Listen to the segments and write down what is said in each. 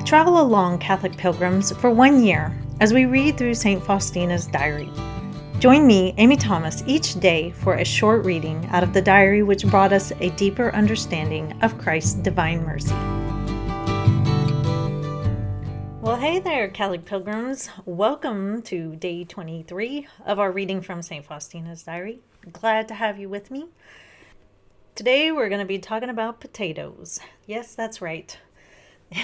Travel along, Catholic pilgrims, for 1 year as we read through St. Faustina's diary. Join me, Amy Thomas, each day for a short reading out of the diary which brought us a deeper understanding of Christ's divine mercy. Well, hey there, Catholic pilgrims. Welcome to day 23 of our reading from St. Faustina's diary. Glad to have you with me. Today we're going to be talking about potatoes. Yes, that's right.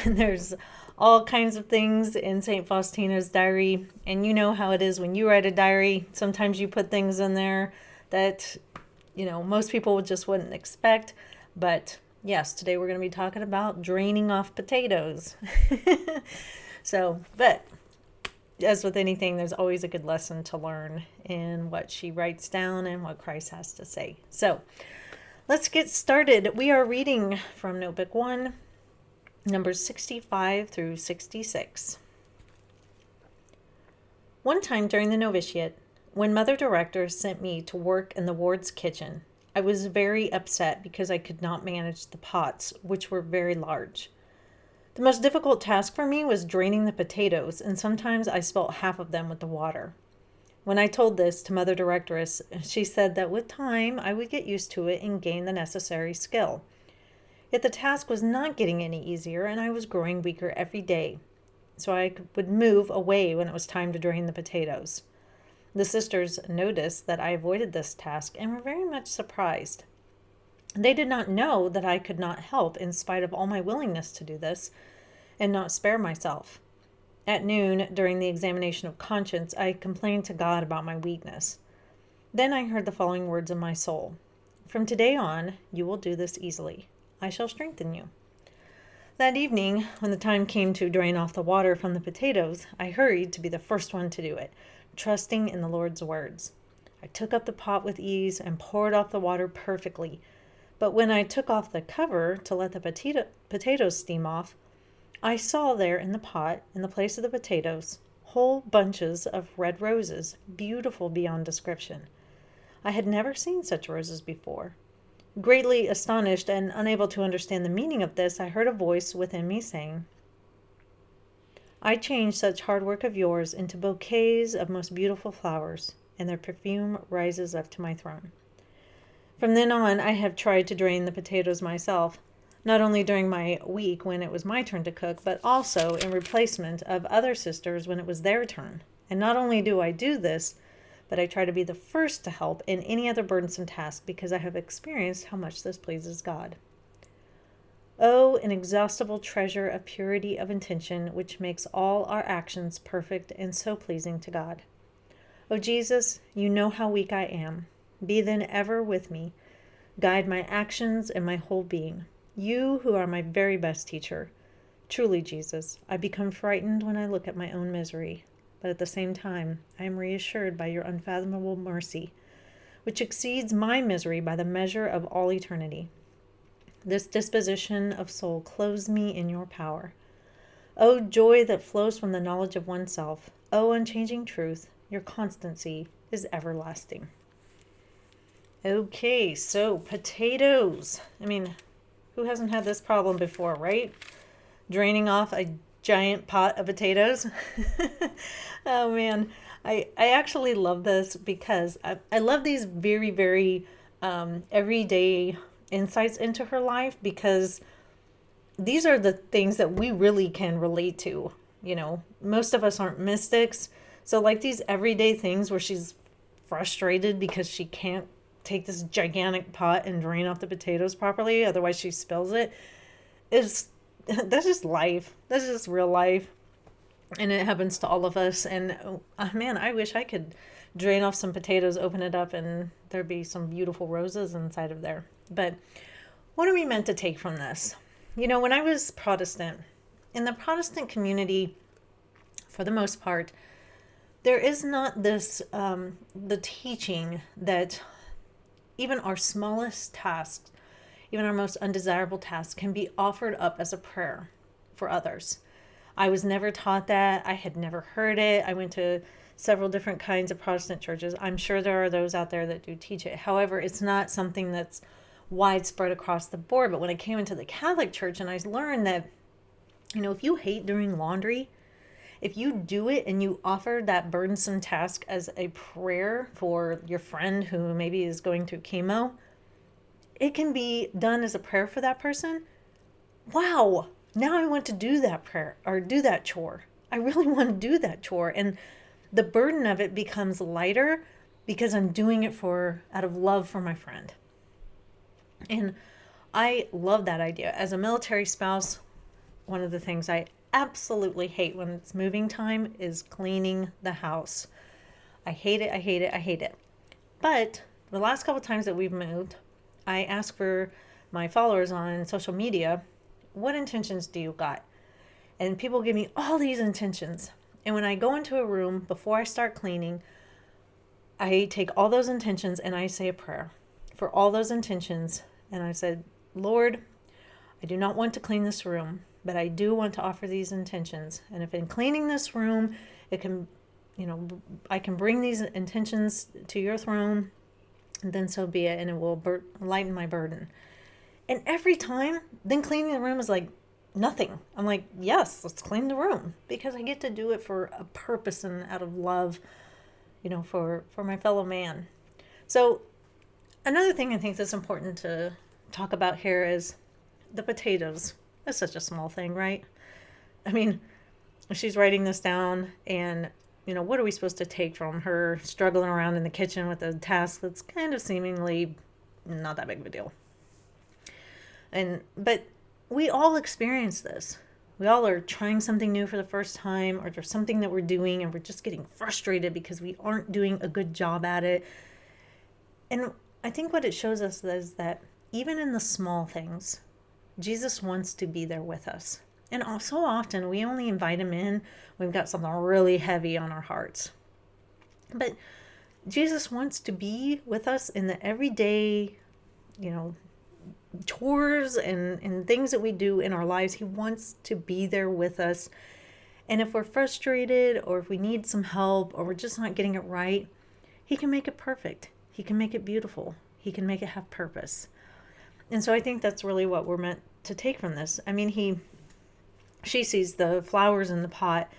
And there's all kinds of things in St. Faustina's diary. And you know how it is when you write a diary. Sometimes you put things in there that, most people just wouldn't expect. But yes, today we're going to be talking about draining off potatoes. But as with anything, there's always a good lesson to learn in what she writes down and what Christ has to say. So let's get started. We are reading from Notebook 1. Numbers 65 through 66. One time during the novitiate, when Mother Director sent me to work in the ward's kitchen, I was very upset because I could not manage the pots, which were very large. The most difficult task for me was draining the potatoes, and sometimes I spilt half of them with the water. When I told this to Mother Directress, she said that with time I would get used to it and gain the necessary skill. Yet the task was not getting any easier, and I was growing weaker every day, so I would move away when it was time to drain the potatoes. The sisters noticed that I avoided this task and were very much surprised. They did not know that I could not help in spite of all my willingness to do this and not spare myself. At noon, during the examination of conscience, I complained to God about my weakness. Then I heard the following words in my soul: "From today on, you will do this easily. I shall strengthen you." That evening, when the time came to drain off the water from the potatoes, I hurried to be the first one to do it, trusting in the Lord's words. I took up the pot with ease and poured off the water perfectly. But when I took off the cover to let the potatoes steam off, I saw there in the pot, in the place of the potatoes, whole bunches of red roses, beautiful beyond description. I had never seen such roses before. Greatly astonished and unable to understand the meaning of this, I heard a voice within me saying, "I change such hard work of yours into bouquets of most beautiful flowers, and their perfume rises up to my throne." From then on, I have tried to drain the potatoes myself, not only during my week when it was my turn to cook, but also in replacement of other sisters when it was their turn. And not only do I do this, but I try to be the first to help in any other burdensome task because I have experienced how much this pleases God. Oh, inexhaustible treasure of purity of intention, which makes all our actions perfect and so pleasing to God. O Jesus, you know how weak I am. Be then ever with me. Guide my actions and my whole being. You who are my very best teacher. Truly, Jesus, I become frightened when I look at my own misery. But at the same time, I am reassured by your unfathomable mercy, which exceeds my misery by the measure of all eternity. This disposition of soul clothes me in your power. O joy that flows from the knowledge of oneself! O unchanging truth! Your constancy is everlasting. Okay, so potatoes. Who hasn't had this problem before, right? Draining off a giant pot of potatoes. Oh man, I actually love this because I love these very, very everyday insights into her life, because these are the things that we really can relate to. Most of us aren't mystics, so like these everyday things where she's frustrated because she can't take this gigantic pot and drain off the potatoes properly, otherwise she spills it. That's just life. That's just real life. And it happens to all of us. And man, I wish I could drain off some potatoes, open it up, and there'd be some beautiful roses inside of there. But what are we meant to take from this? When I was Protestant, in the Protestant community, for the most part, there is not this, the teaching that even our smallest tasks, even our most undesirable tasks, can be offered up as a prayer for others. I was never taught that. I had never heard it. I went to several different kinds of Protestant churches. I'm sure there are those out there that do teach it. However, it's not something that's widespread across the board. But when I came into the Catholic Church and I learned that If you hate doing laundry, if you do it and you offer that burdensome task as a prayer for your friend who maybe is going through chemo, it can be done as a prayer for that person. Wow, now I want to do that prayer or do that chore. I really want to do that chore. And the burden of it becomes lighter because I'm doing it out of love for my friend. And I love that idea. As a military spouse, one of the things I absolutely hate when it's moving time is cleaning the house. I hate it, I hate it, I hate it. But the last couple times that we've moved, I ask for my followers on social media, what intentions do you got? And people give me all these intentions. And when I go into a room before I start cleaning, I take all those intentions and I say a prayer for all those intentions. And I said, Lord, I do not want to clean this room, but I do want to offer these intentions. And if in cleaning this room, it can, I can bring these intentions to your throne, then so be it, and it will lighten my burden. And every time, then cleaning the room is like nothing. I'm like, yes, let's clean the room, because I get to do it for a purpose and out of love, for my fellow man. So another thing I think that's important to talk about here is the potatoes. That's such a small thing, right? I mean, she's writing this down, and what are we supposed to take from her struggling around in the kitchen with a task that's kind of seemingly not that big of a deal? But we all experience this. We all are trying something new for the first time, or there's something that we're doing and we're just getting frustrated because we aren't doing a good job at it. And I think what it shows us is that even in the small things, Jesus wants to be there with us. And so often we only invite him in when we've got something really heavy on our hearts. But Jesus wants to be with us in the everyday, chores and things that we do in our lives. He wants to be there with us. And if we're frustrated, or if we need some help, or we're just not getting it right, he can make it perfect. He can make it beautiful. He can make it have purpose. And so I think that's really what we're meant to take from this. I mean, she sees the flowers in the pot,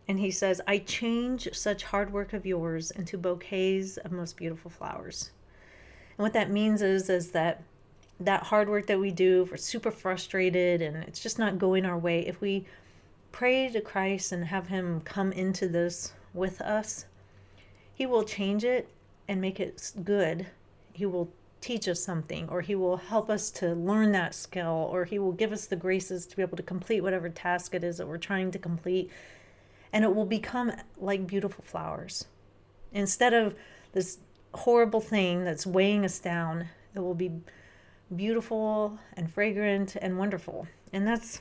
and he says, I change such hard work of yours into bouquets of most beautiful flowers. And what that means is that hard work that we do, if we're super frustrated and it's just not going our way, if we pray to Christ and have him come into this with us, he will change it and make it good. He will teach us something, or he will help us to learn that skill, or he will give us the graces to be able to complete whatever task it is that we're trying to complete. And it will become like beautiful flowers. Instead of this horrible thing that's weighing us down, it will be beautiful and fragrant and wonderful. And that's,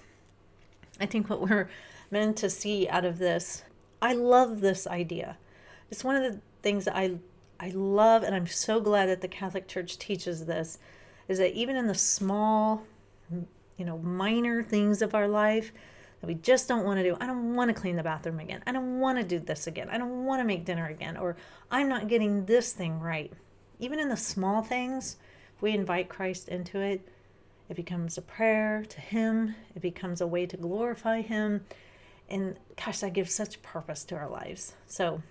I think, what we're meant to see out of this. I love this idea. It's one of the things that I love, and I'm so glad that the Catholic Church teaches this, is that even in the small, minor things of our life that we just don't want to do. I don't want to clean the bathroom again. I don't want to do this again. I don't want to make dinner again. Or I'm not getting this thing right. Even in the small things, if we invite Christ into it, it becomes a prayer to him. It becomes a way to glorify him. And gosh, that gives such purpose to our lives. So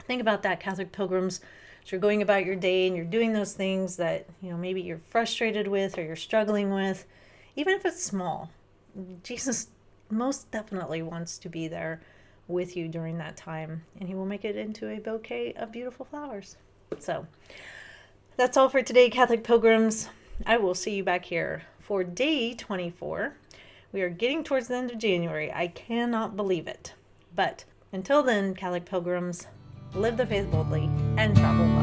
think about that, Catholic pilgrims. As you're going about your day and you're doing those things that, maybe you're frustrated with or you're struggling with, even if it's small, Jesus most definitely wants to be there with you during that time, and he will make it into a bouquet of beautiful flowers. So that's all for today, Catholic pilgrims. I will see you back here for day 24. We are getting towards the end of January. I cannot believe it. But until then, Catholic pilgrims, live the faith boldly and travel well.